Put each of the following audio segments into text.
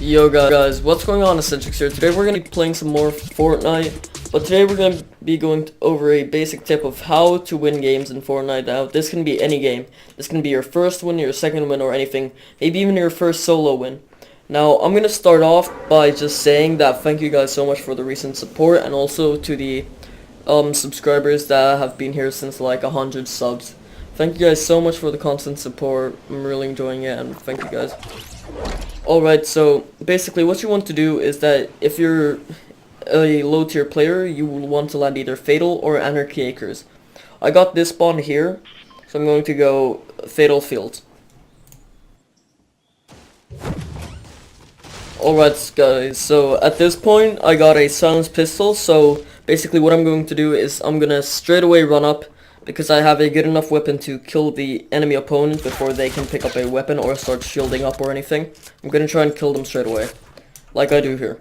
Yo guys, what's going on? Eccentrics here. Today we're going to be playing some more Fortnite, but today we're going to be going over a basic tip of how to win games in Fortnite. Now, this can be any game. This can be your first win, your second win, or anything. Maybe even your first solo win. Now, I'm going to start off by just saying that thank you guys so much for the recent support, and also to the subscribers that have been here since like 100 subs. Thank you guys so much for the constant support. I'm really enjoying it, and thank you guys. Alright, so basically what you want to do is that if you're a low tier player, you will want to land either Fatal or Anarchy Acres. I got this spawn here, so I'm going to go Fatal Fields. Alright guys, so at this point I got a silenced pistol, so basically what I'm going to do is I'm gonna straight away run up, because I have a good enough weapon to kill the enemy opponent before they can pick up a weapon or start shielding up or anything. I'm gonna try and kill them straight away, like I do here.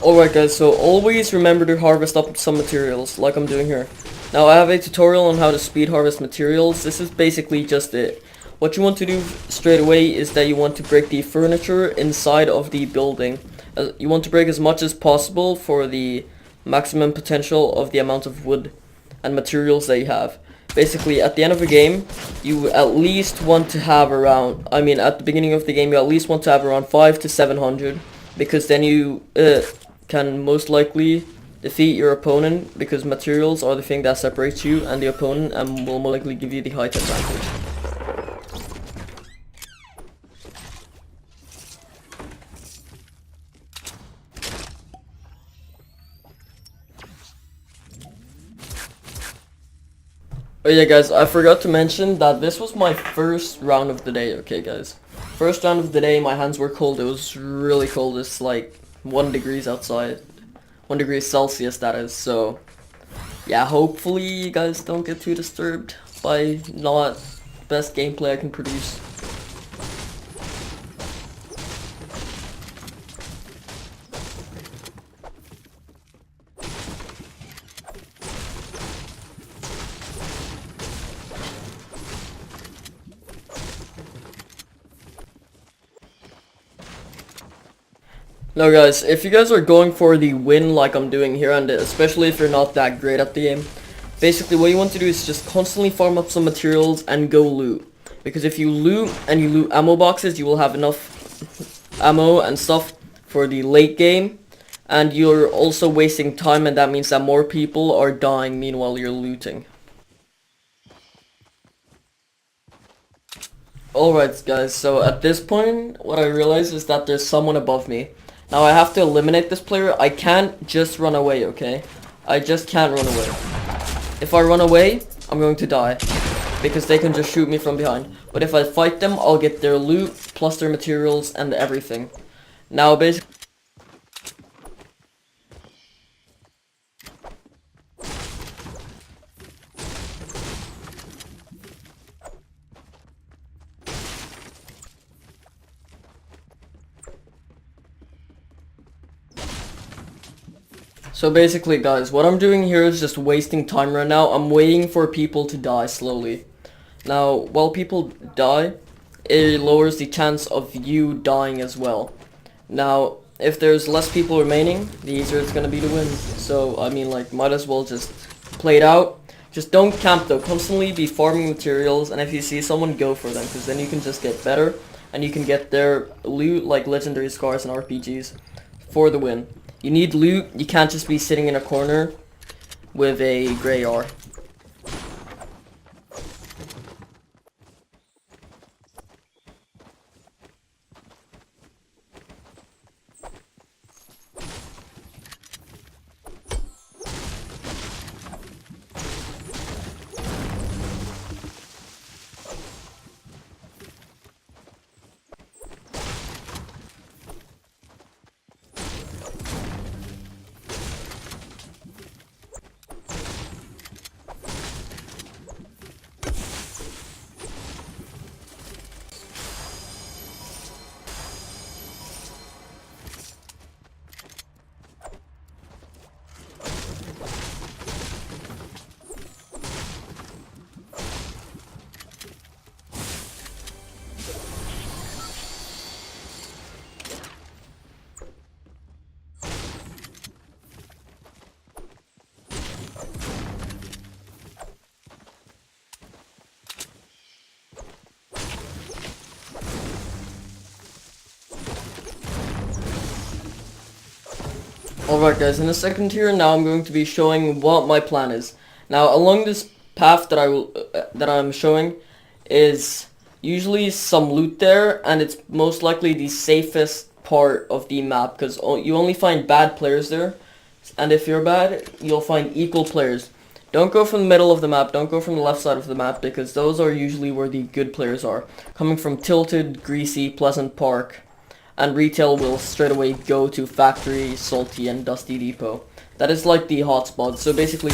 Alright guys, so always remember to harvest up some materials, like I'm doing here. Now I have a tutorial on how to speed harvest materials. This is basically just it. What you want to do straight away is that you want to break the furniture inside of the building. You want to break as much as possible for the maximum potential of the amount of wood and materials that you have. Basically, at the end of the game, you at least want to have around, at the beginning of the game, you at least want to have around 5 to 700, because then you can most likely defeat your opponent, because materials are the thing that separates you and the opponent and will more likely give you the height advantage. Oh yeah guys, I forgot to mention that this was my first round of the day, okay guys. First round of the day, my hands were cold. It was really cold. It's like 1 degrees outside. 1 degree Celsius, that is. So yeah, hopefully you guys don't get too disturbed by not best gameplay I can produce. No guys, if you guys are going for the win like I'm doing here, and especially if you're not that great at the game, basically what you want to do is just constantly farm up some materials and go loot. Because if you loot and you loot ammo boxes, you will have enough ammo and stuff for the late game. And you're also wasting time, and that means that more people are dying meanwhile you're looting. Alright guys, so at this point, what I realize is that there's someone above me. Now I have to eliminate this player. I can't just run away, okay? I just can't run away. If I run away, I'm going to die, because they can just shoot me from behind. But if I fight them, I'll get their loot, plus their materials, and everything. Now basically, guys, what I'm doing here is just wasting time right now. I'm waiting for people to die slowly. Now, while people die, it lowers the chance of you dying as well. Now, if there's less people remaining, the easier it's gonna be to win. So, might as well just play it out. Just don't camp though. Constantly be farming materials, and if you see someone, go for them, because then you can just get better, and you can get their loot, like legendary scars and RPGs, for the win. You need loot. You can't just be sitting in a corner with a gray R. Alright guys, in the second tier now I'm going to be showing what my plan is. Now along this path that I'm showing is usually some loot there, and it's most likely the safest part of the map because you only find bad players there, and if you're bad you'll find equal players. Don't go from the middle of the map, don't go from the left side of the map, because those are usually where the good players are. Coming from Tilted, Greasy, Pleasant Park, and retail will straight away go to Factory, Salty, and Dusty Depot. That is like the hotspot. So basically,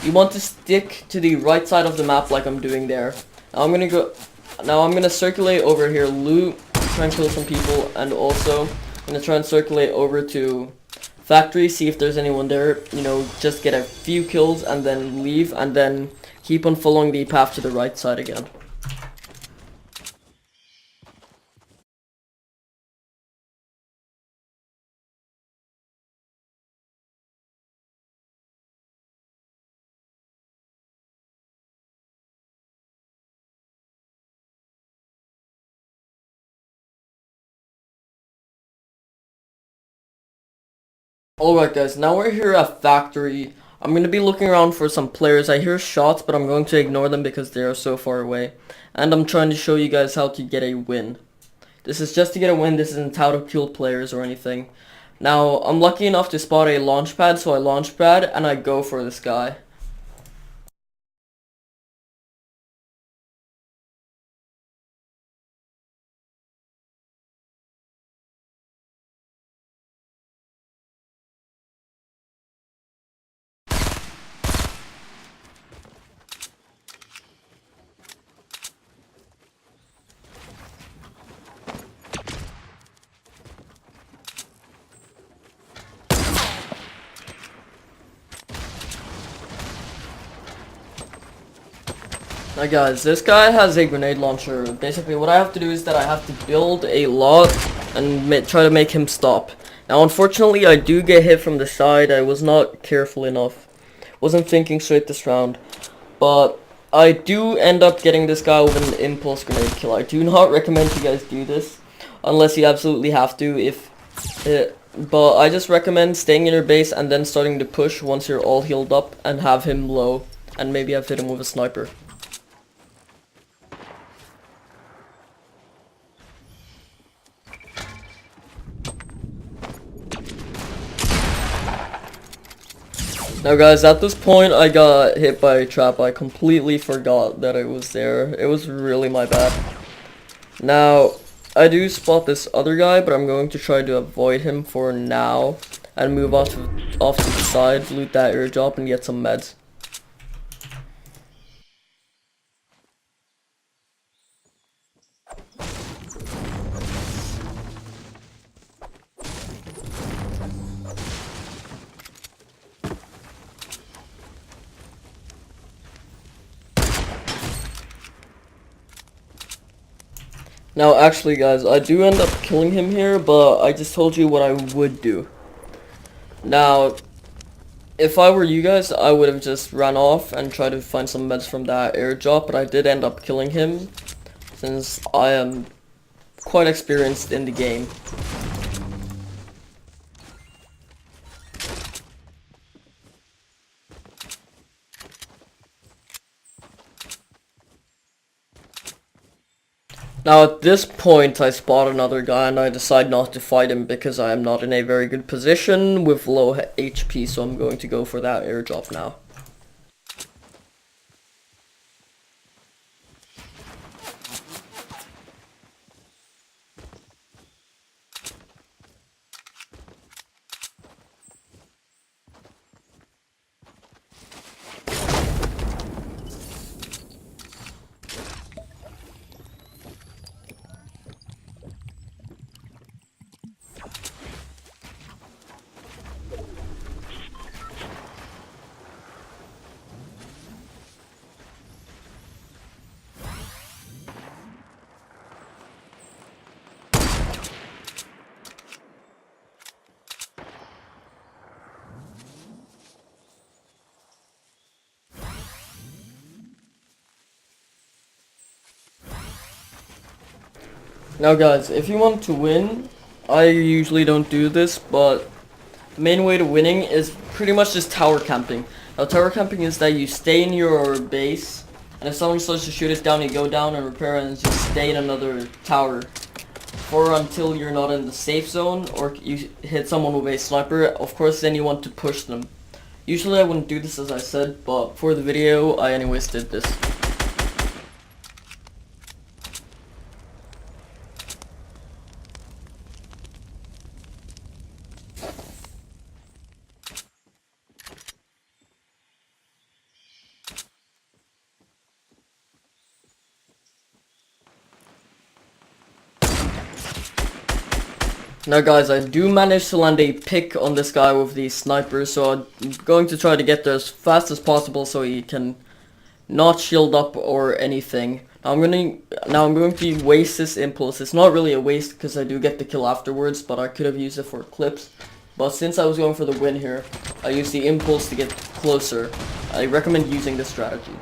you want to stick to the right side of the map like I'm doing there. Now I'm gonna circulate over here, loot, try and kill some people, and also I'm gonna try and circulate over to Factory, see if there's anyone there. You know, just get a few kills and then leave, and then keep on following the path to the right side again. Alright guys, now we're here at Factory. I'm going to be looking around for some players. I hear shots, but I'm going to ignore them because they are so far away. And I'm trying to show you guys how to get a win. This is just to get a win, this isn't how to kill players or anything. Now, I'm lucky enough to spot a launch pad, so I launch pad and I go for this guy. Now guys, this guy has a grenade launcher. Basically what I have to do is that I have to build a lot and try to make him stop. Now unfortunately I do get hit from the side. I was not careful enough. Wasn't thinking straight this round. But I do end up getting this guy with an impulse grenade kill. I do not recommend you guys do this unless you absolutely have to. But I just recommend staying in your base and then starting to push once you're all healed up and have him low. And maybe I've hit him with a sniper. Now guys, at this point I got hit by a trap. I completely forgot that it was there. It was really my bad. Now, I do spot this other guy, but I'm going to try to avoid him for now and move off to the side, loot that airdrop, and get some meds. Now actually guys, I do end up killing him here, but I just told you what I would do. Now, if I were you guys, I would have just ran off and tried to find some meds from that airdrop, but I did end up killing him, since I am quite experienced in the game. Now at this point I spot another guy and I decide not to fight him because I am not in a very good position with low HP, so I'm going to go for that airdrop now. Now guys, if you want to win, I usually don't do this, but The main way to winning is pretty much just tower camping. Now tower camping is that you stay in your base, and if someone starts to shoot it down, you go down and repair and just stay in another tower for until you're not in the safe zone or you hit someone with a sniper. Of course then you want to push them. Usually I wouldn't do this as I said, but for the video I anyways did this. Now guys, I do manage to land a pick on this guy with the sniper, so I'm going to try to get there as fast as possible so he can not shield up or anything. Now I'm going to waste this impulse. It's not really a waste because I do get the kill afterwards, but I could have used it for clips. But since I was going for the win here, I used the impulse to get closer. I recommend using this strategy.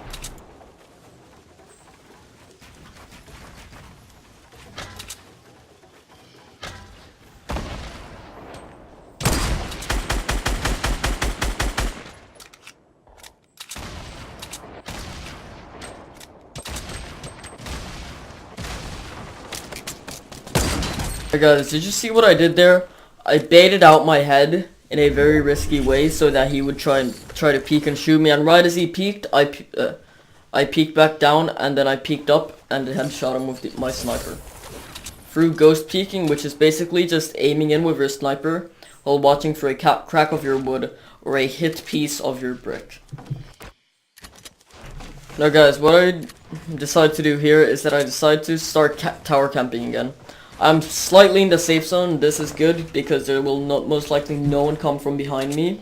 Hey guys, did you see what I did there? I baited out my head in a very risky way so that he would try to peek and shoot me, and right as he peeked, I peeked back down and then I peeked up and headshot him with my sniper. Through ghost peeking, which is basically just aiming in with your sniper while watching for a crack of your wood or a hit piece of your brick. Now guys, what I decided to do here is that I decided to start tower camping again. I'm slightly in the safe zone. This is good because there will most likely no one come from behind me.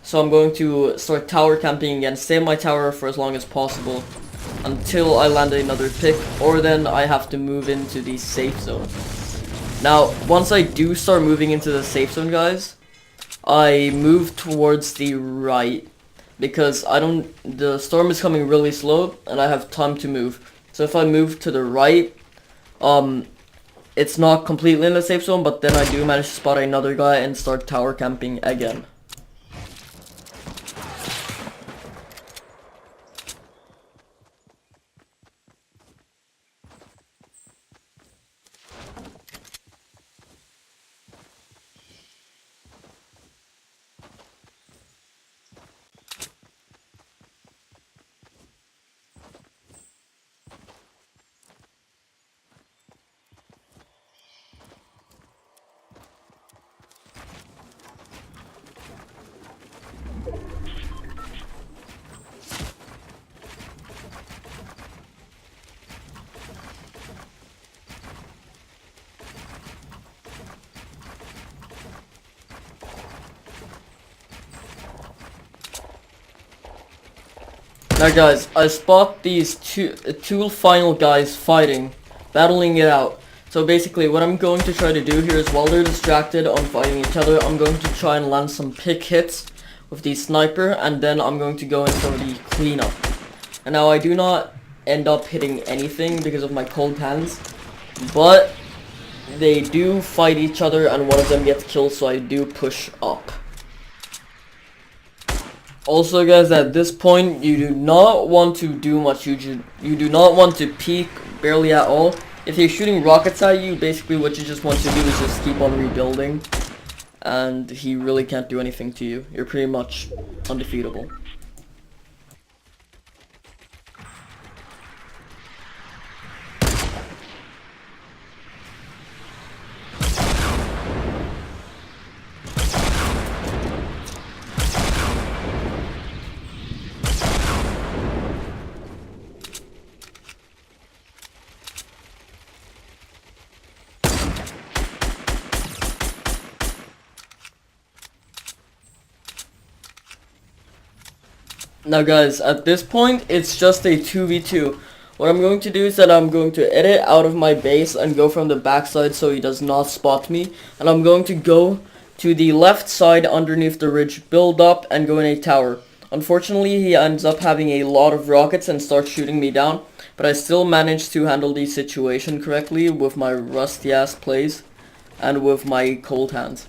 So I'm going to start tower camping again, stay in my tower for as long as possible until I land another pick, or then I have to move into the safe zone. Now, once I do start moving into the safe zone, guys, I move towards the right because the storm is coming really slow and I have time to move. So if I move to the right, it's not completely in the safe zone, but then I do manage to spot another guy and start tower camping again. Now guys, I spot these two final guys fighting, battling it out. So basically what I'm going to try to do here is while they're distracted on fighting each other, I'm going to try and land some pick hits with the sniper, and then I'm going to go in for the cleanup. And now I do not end up hitting anything because of my cold hands, but they do fight each other and one of them gets killed, so I do push up. Also guys, at this point, you do not want to do much. You do not want to peek barely at all. If they're shooting rockets at you, basically what you just want to do is just keep on rebuilding. And he really can't do anything to you. You're pretty much undefeatable. Now guys, at this point, it's just a 2v2. What I'm going to do is that I'm going to edit out of my base and go from the backside so he does not spot me. And I'm going to go to the left side underneath the ridge, build up, and go in a tower. Unfortunately, he ends up having a lot of rockets and starts shooting me down. But I still managed to handle the situation correctly with my rusty ass plays and with my cold hands.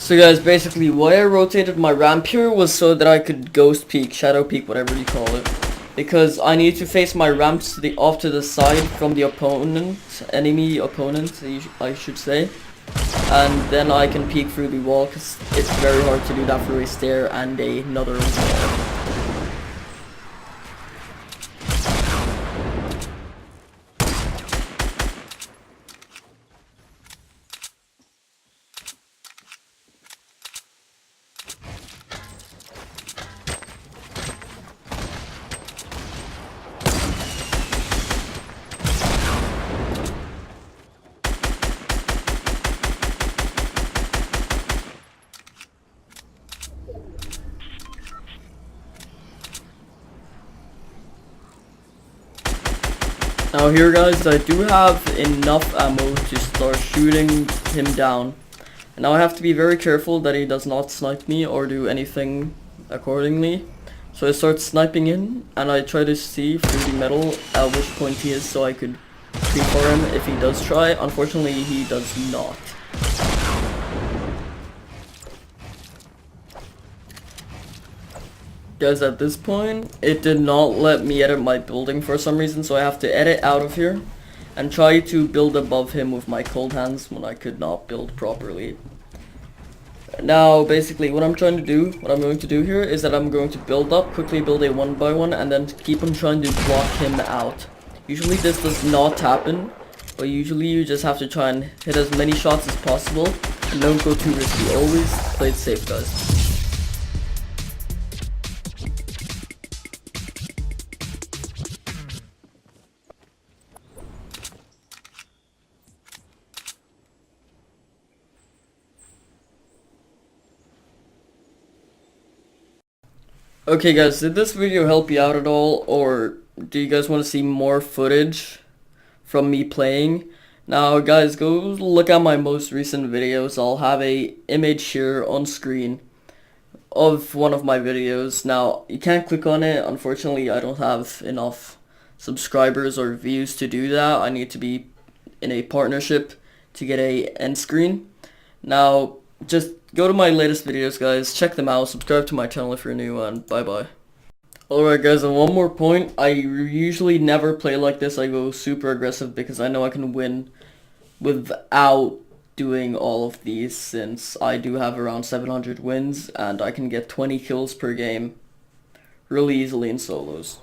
So guys, basically why I rotated my ramp here was so that I could ghost peek, shadow peek, whatever you call it. Because I need to face my ramps off to the side from the enemy opponent, I should say. And then I can peek through the wall, because it's very hard to do that through a stair and another wall. Now here guys, I do have enough ammo to start shooting him down. And now I have to be very careful that he does not snipe me or do anything accordingly. So I start sniping in and I try to see through the metal at which point he is so I could pre-for him if he does try. Unfortunately he does not. Guys, at this point, it did not let me edit my building for some reason, so I have to edit out of here and try to build above him with my cold hands when I could not build properly. Now, basically, what I'm going to do here is that I'm going to build up, quickly build a 1x1, and then keep on trying to block him out. Usually this does not happen, but usually you just have to try and hit as many shots as possible, and don't go too risky. Always play it safe, guys. Okay guys, did this video help you out at all, or do you guys want to see more footage from me playing? Now guys, go look at my most recent videos. I'll have a image here on screen of one of my videos. Now, you can't click on it. Unfortunately, I don't have enough subscribers or views to do that. I need to be in a partnership to get a end screen. Now, just go to my latest videos, guys. Check them out. Subscribe to my channel if you're new, and bye-bye. Alright guys, and one more point. I usually never play like this. I go super aggressive because I know I can win without doing all of these, since I do have around 700 wins and I can get 20 kills per game really easily in solos.